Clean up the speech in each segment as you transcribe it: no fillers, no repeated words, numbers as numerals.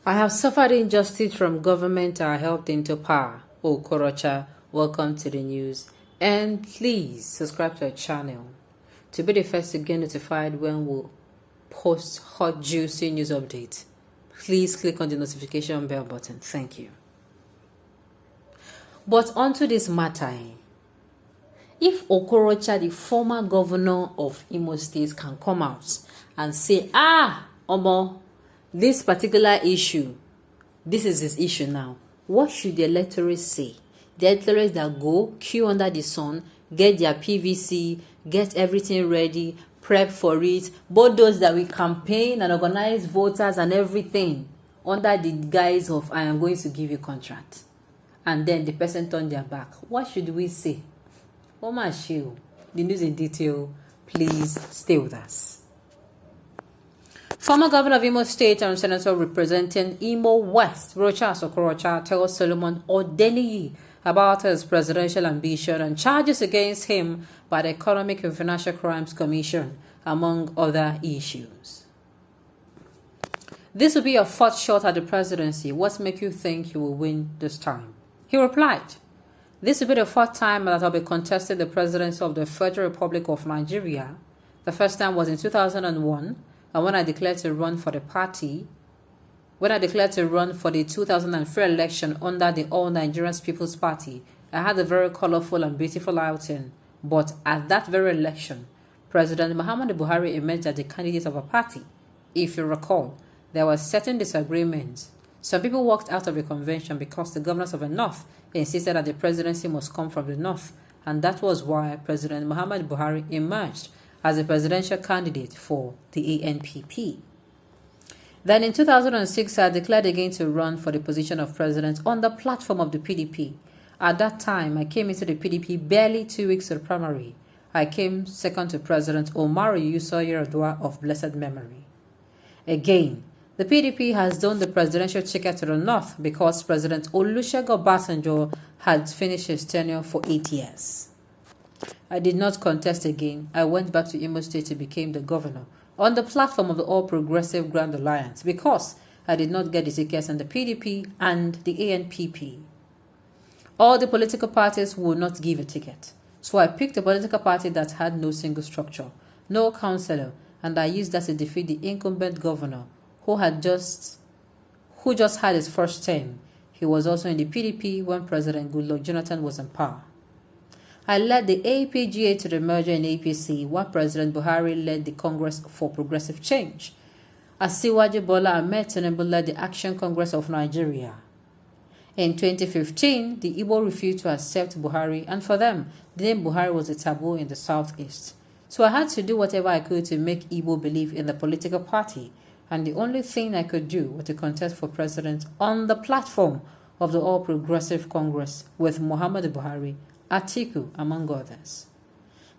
I have suffered injustice from government I helped into power. Okorocha, welcome to the news. And please subscribe to our channel to be the first to get notified when we post hot, juicy news updates. Please click on the notification bell button. Thank you. But onto this matter. If Okorocha, the former governor of Imo State, can come out and say, Omo, this particular issue, this is his issue now, what should the electorate say? The electorate that go, queue under the sun, get their PVC, get everything ready, prep for it, both those that will campaign and organize voters and everything under the guise of, I am going to give you contract. And then the person turned their back. What should we say? Oma Shiu, the news in detail, please stay with us. Former governor of Imo State and senator representing Imo West, Okorocha, tells Solomon Odeniyi about his presidential ambition and charges against him by the Economic and Financial Crimes Commission, among other issues. This will be your fourth shot at the presidency. What makes you think you will win this time? He replied, this will be the fourth time that I'll be contesting the presidency of the Federal Republic of Nigeria. The first time was in 2001, and when I declared to run for the party, when I declared to run for the 2003 election under the All Nigerians People's Party, I had a very colorful and beautiful outing. But at that very election, President Muhammadu Buhari emerged as the candidate of a party. If you recall, there were certain disagreements. Some people walked out of the convention because the governors of the North insisted that the presidency must come from the North, and that was why President Muhammadu Buhari emerged as a presidential candidate for the ANPP. Then in 2006, I declared again to run for the position of president on the platform of the PDP. At that time, I came into the PDP barely 2 weeks to the primary. I came second to President Umaru Yusuf Yar'Adua of blessed memory. Again, the PDP has done the presidential ticket to the North because President Olusegun Obasanjo had finished his tenure for 8 years. I did not contest again. I went back to Imo State to become the governor on the platform of the All Progressive Grand Alliance because I did not get the tickets in the PDP and the ANPP. All the political parties would not give a ticket. So I picked a political party that had no single structure, no councillor, and I used that to defeat the incumbent governor who just had his first term. He was also in the PDP when President Goodluck Jonathan was in power. I led the APGA to the merger in APC, while President Buhari led the Congress for Progressive Change. Asiwaju Bola Ahmed Tinubu led the Action Congress of Nigeria. In 2015, the Igbo refused to accept Buhari, and for them, the name Buhari was a taboo in the Southeast. So I had to do whatever I could to make Igbo believe in the political party, and the only thing I could do was to contest for president on the platform of the All Progressive Congress with Muhammadu Buhari, Atiku, among others.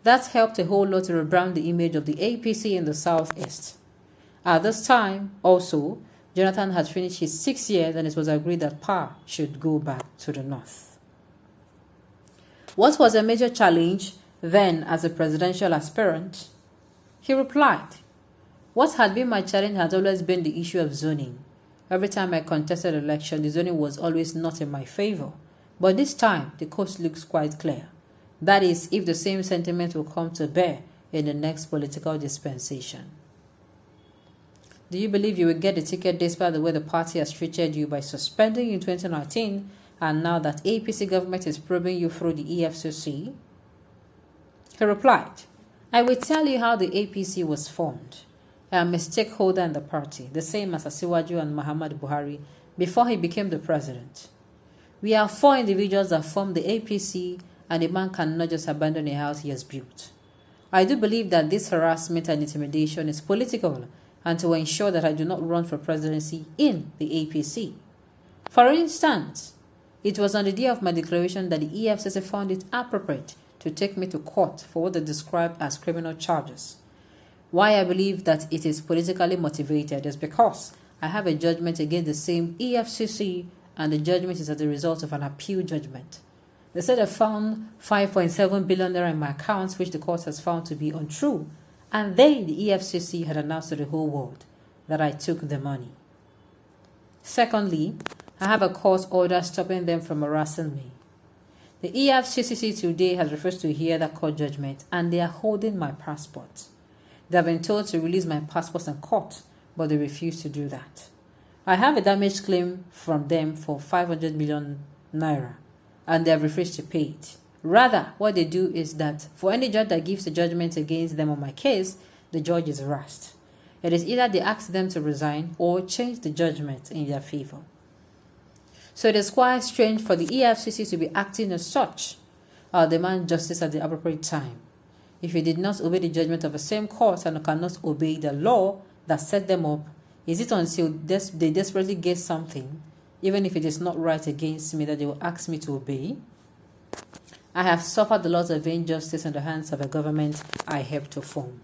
That helped a whole lot to rebrand the image of the APC in the Southeast. At this time, also, Jonathan had finished his 6 years and it was agreed that power should go back to the North. What was a major challenge then as a presidential aspirant? He replied, what had been my challenge has always been the issue of zoning. Every time I contested election, the zoning was always not in my favor. But this time, the coast looks quite clear. That is, if the same sentiment will come to bear in the next political dispensation. Do you believe you will get the ticket despite the way the party has treated you by suspending you in 2019 and now that APC government is probing you through the EFCC? He replied, I will tell you how the APC was formed. I am a stakeholder in the party, the same as Asiwaju and Muhammadu Buhari before he became the president. We are 4 individuals that form the APC, and a man cannot just abandon a house he has built. I do believe that this harassment and intimidation is political and to ensure that I do not run for presidency in the APC. For instance, it was on the day of my declaration that the EFCC found it appropriate to take me to court for what they described as criminal charges. Why I believe that it is politically motivated is because I have a judgment against the same EFCC, and the judgment is as a result of an appeal judgment. They said I found 5.7 billion naira in my accounts, which the court has found to be untrue, and they, the EFCC, had announced to the whole world that I took the money. Secondly, I have a court order stopping them from harassing me. The EFCC today has refused to hear that court judgment, and they are holding my passport. They have been told to release my passport in court, but they refuse to do that. I have a damage claim from them for 500 million naira, and they have refused to pay it. Rather, what they do is that for any judge that gives a judgment against them on my case, the judge is harassed. It is either they ask them to resign or change the judgment in their favor. So it is quite strange for the EFCC to be acting as such. I'll demand justice at the appropriate time. If you did not obey the judgment of the same court and cannot obey the law that set them up, is it until they desperately get something, even if it is not right against me, that they will ask me to obey? I have suffered a lot of injustice in the hands of a government I helped to form.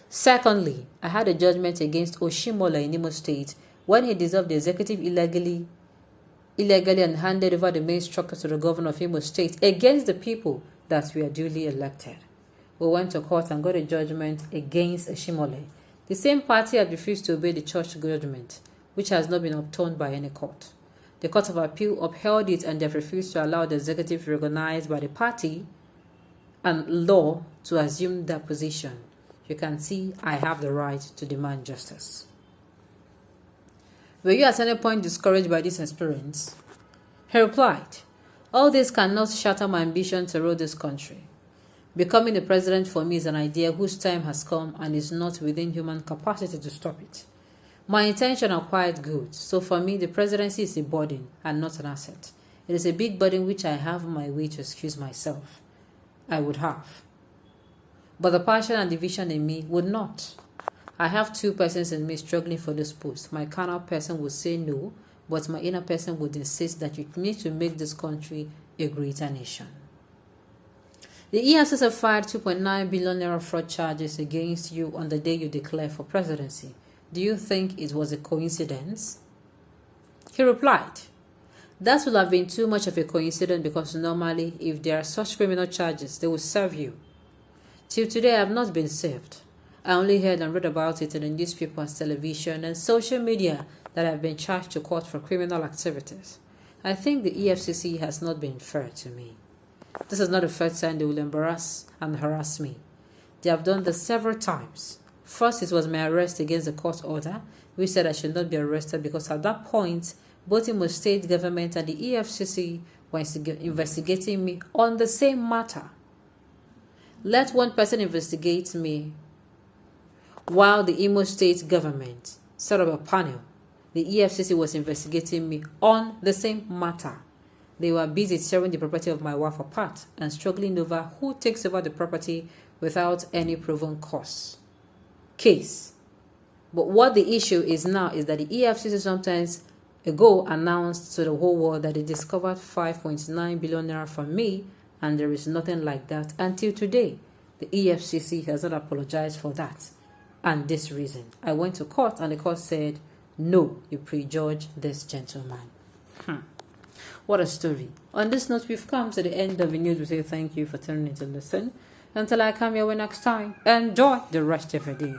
Secondly, I had a judgment against Oshimola in Imo State when he dissolved the executive illegally and handed over the main structure to the governor of Imo State against the people that were duly elected. We went to court and got a judgment against Oshimola. The same party had refused to obey the church judgment, which has not been overturned by any court. The Court of Appeal upheld it, and they have refused to allow the executive recognized by the party and law to assume that position. You can see I have the right to demand justice. Were you at any point discouraged by this experience? He replied, all this cannot shatter my ambition to rule this country. Becoming the president for me is an idea whose time has come and is not within human capacity to stop it. My intentions are quite good, so for me the presidency is a burden and not an asset. It is a big burden which I have on my way to excuse myself. I would have. But the passion and division in me would not. I have two persons in me struggling for this post. My carnal person would say no, but my inner person would insist that you need to make this country a greater nation. The EFCC filed 2.9 billion naira fraud charges against you on the day you declared for presidency. Do you think it was a coincidence? He replied, that would have been too much of a coincidence, because normally if there are such criminal charges, they will serve you. Till today, I have not been served. I only heard and read about it in the newspapers, television, and social media that I have been charged to court for criminal activities. I think the EFCC has not been fair to me. This is not the first time they will embarrass and harass me. They have done this several times. First, it was my arrest against the court order, which said I should not be arrested because at that point, both Imo State government and the EFCC were investigating me on the same matter. Let one person investigate me while the Imo State government set up a panel. The EFCC was investigating me on the same matter. They were busy tearing the property of my wife apart and struggling over who takes over the property without any proven case. But what the issue is now is that the EFCC sometimes ago announced to the whole world that they discovered 5.9 billion naira from me, and there is nothing like that until today. The EFCC has not apologized for that. And this reason, I went to court and the court said, no, you prejudge this gentleman. What a story. On this note, we've come to the end of the news. We say thank you for tuning in to listen. Until I come your way next time, enjoy the rest of your day.